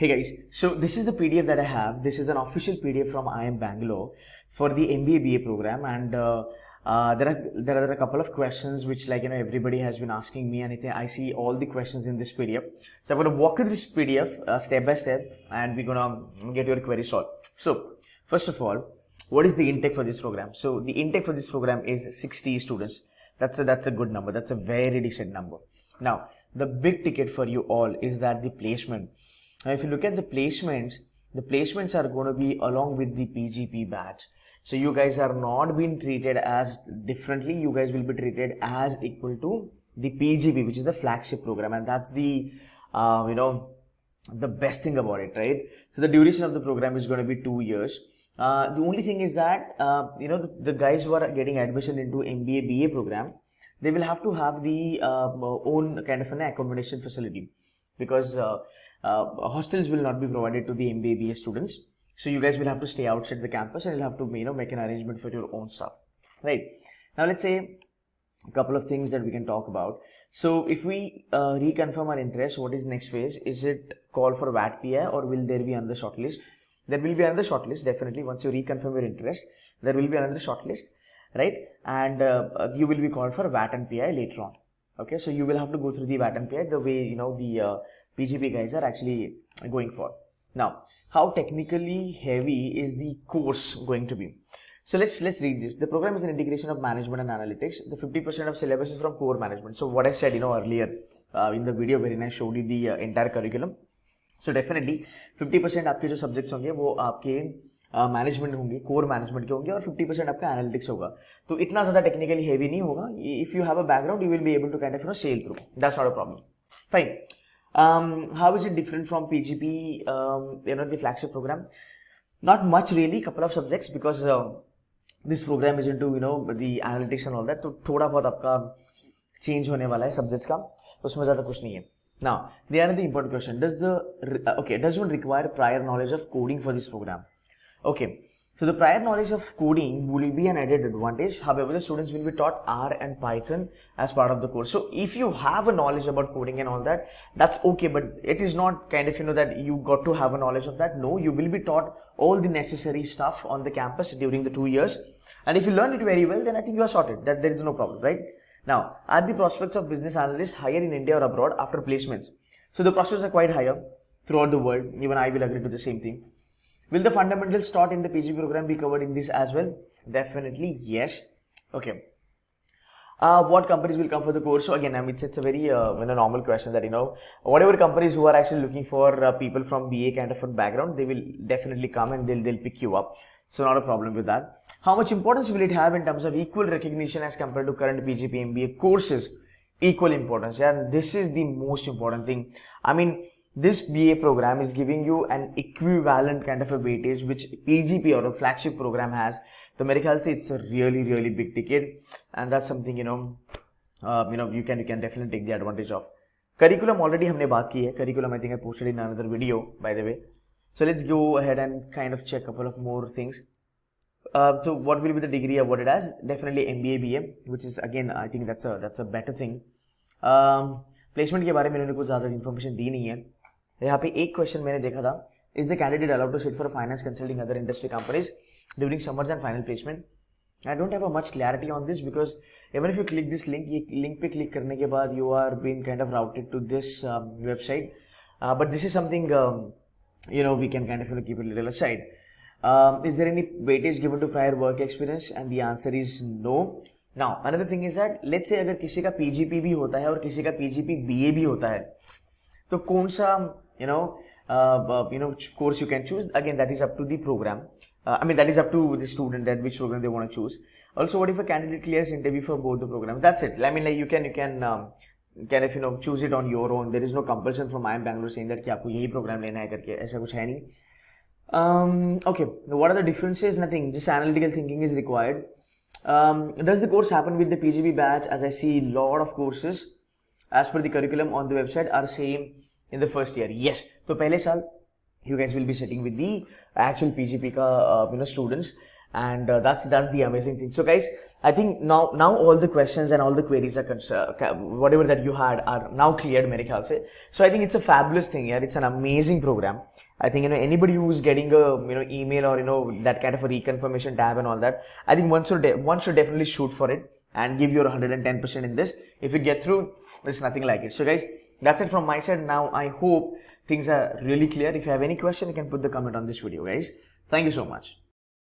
Hey guys, so this is the PDF that I have. This is an official PDF from IIM Bangalore for the MBA BA program, and there are a couple of questions which, like, everybody has been asking me, and I see all the questions in this PDF. So I'm going to walk through this PDF step by step, and we're going to get your query solved. So first of all, what is the intake for this program? So the intake for this program is 60 students. That's a good number. That's a very decent number. Now the big ticket for you all is that the placement. Now, if you look at the placements are going to be along with the PGP batch. So you guys are not being treated as differently. You guys will be treated as equal to the PGP, which is the flagship program, and that's the the best thing about it, right? So the duration of the program is going to be 2 years. The only thing is that the guys who are getting admission into MBA BA program, they will have to have the own kind of an accommodation facility, because hostels will not be provided to the MBA BA students. So you guys will have to stay outside the campus, and you'll have to make an arrangement for your own stuff, right? Now let's say a couple of things that we can talk about. So if we reconfirm our interest, what is next phase? Is it call for VAT PI, or will there be another shortlist? There will be another shortlist, definitely. Once you reconfirm your interest, there will be another shortlist, right? And you will be called for VAT and PI later on. Okay, so you will have to go through the VAT and PI the way the PGP guys are actually going for. Now, how technically heavy is the course going to be? So let's read this. The program is an integration of management and analytics. The 50% of syllabus is from core management. So what I said earlier in the video wherein I showed you the entire curriculum. So definitely 50% आपके जो subjects होंगे वो आपके management होंगे, core management के होंगे, और 50% आपका एनालिटिक्स होगा. तो इतना ज़्यादा टेक्निकली हेवी नहीं होगा. If you have a background, you will be able to kind of sail through. That's not a problem. Fine. How is it different from PGP, the flagship program? Not much really. Couple of subjects, because this program is into the analytics and all that. तो थोड़ा बहुत आपका change होने वाला है subjects का, उसमें ज़्यादा कुछ नहीं है. Now, the another important question: does one require prior knowledge of coding for this program? Okay, so the prior knowledge of coding will be an added advantage. However, the students will be taught R and Python as part of the course. So if you have a knowledge about coding and all that, that's okay, but it is not kind of that you got to have a knowledge of that. No, you will be taught all the necessary stuff on the campus during the 2 years, and if you learn it very well, then I think you are sorted. That there is no problem, right? Now, are the prospects of business analysts higher in India or abroad after placements? So the prospects are quite higher throughout the world. Even I will agree to the same thing. Will the fundamentals taught in the PG program be covered in this as well? Definitely yes. Okay. What companies will come for the course? So again, it's a very normal question that whatever companies who are actually looking for people from BA kind of a background, they will definitely come and they'll pick you up. So not a problem with that. How much importance will it have in terms of equal recognition as compared to current PGP MBA courses? Equal importance. Yeah, this is the most important thing. I mean, this BA program is giving you an equivalent kind of a weightage which PGP or a flagship program has. So मेरे ख्याल से it's a really big ticket, and that's something you can definitely take the advantage of. Curriculum already हमने बात की है. Curriculum I think I posted in another video, by the way. So let's go ahead and kind of check a couple of more things. So what will be the degree of what it has? Definitely MBA BA, which is again I think that's a better thing. Placement के बारे में इन्होंने कुछ ज़्यादा information दी नहीं है. यहाँ पे एक क्वेश्चन मैंने देखा था, is the candidate allowed to sit for finance consulting other industry companies during summers and final placement? I don't have a much clarity on this, because even if you click this link, ये link पे क्लिक करने के बाद you are being kind of routed to this website, but this is something we can kind of keep it little aside. Is there any weightage given to prior work experience? And the answer is no. Now another thing is that let's say अगर किसी का PGP भी होता है और किसी का PGP BA भी होता है, तो कौन सा course you can choose? Again, that is up to the program. That is up to the student that which program they want to choose. Also, what if a candidate clears interview for both the programs? That's it. I mean, like you can choose it on your own. There is no compulsion from IIM Bangalore saying that कि आपको यही program लेना है करके, ऐसा कुछ है नहीं. Okay, what are the differences? Nothing, just analytical thinking is required. Does the course happen with the PGP batch? As I see, lot of courses as per the curriculum on the website are same in the first year. Yes, so पहले साल you guys will be sitting with the actual PGP का students, and that's the amazing thing. So guys, I think now all the questions and all the queries are whatever that you had are now cleared, mere khayal se. So I think it's a fabulous thing. Yeah, it's an amazing program. I think anybody who's getting a email or that kind of a reconfirmation tab and all that, I think one should definitely shoot for it and give your 110% in this. If you get through, there's nothing like it. So guys, that's it from my side. Now I hope things are really clear. If you have any question, you can put the comment on this video, guys. Thank you so much.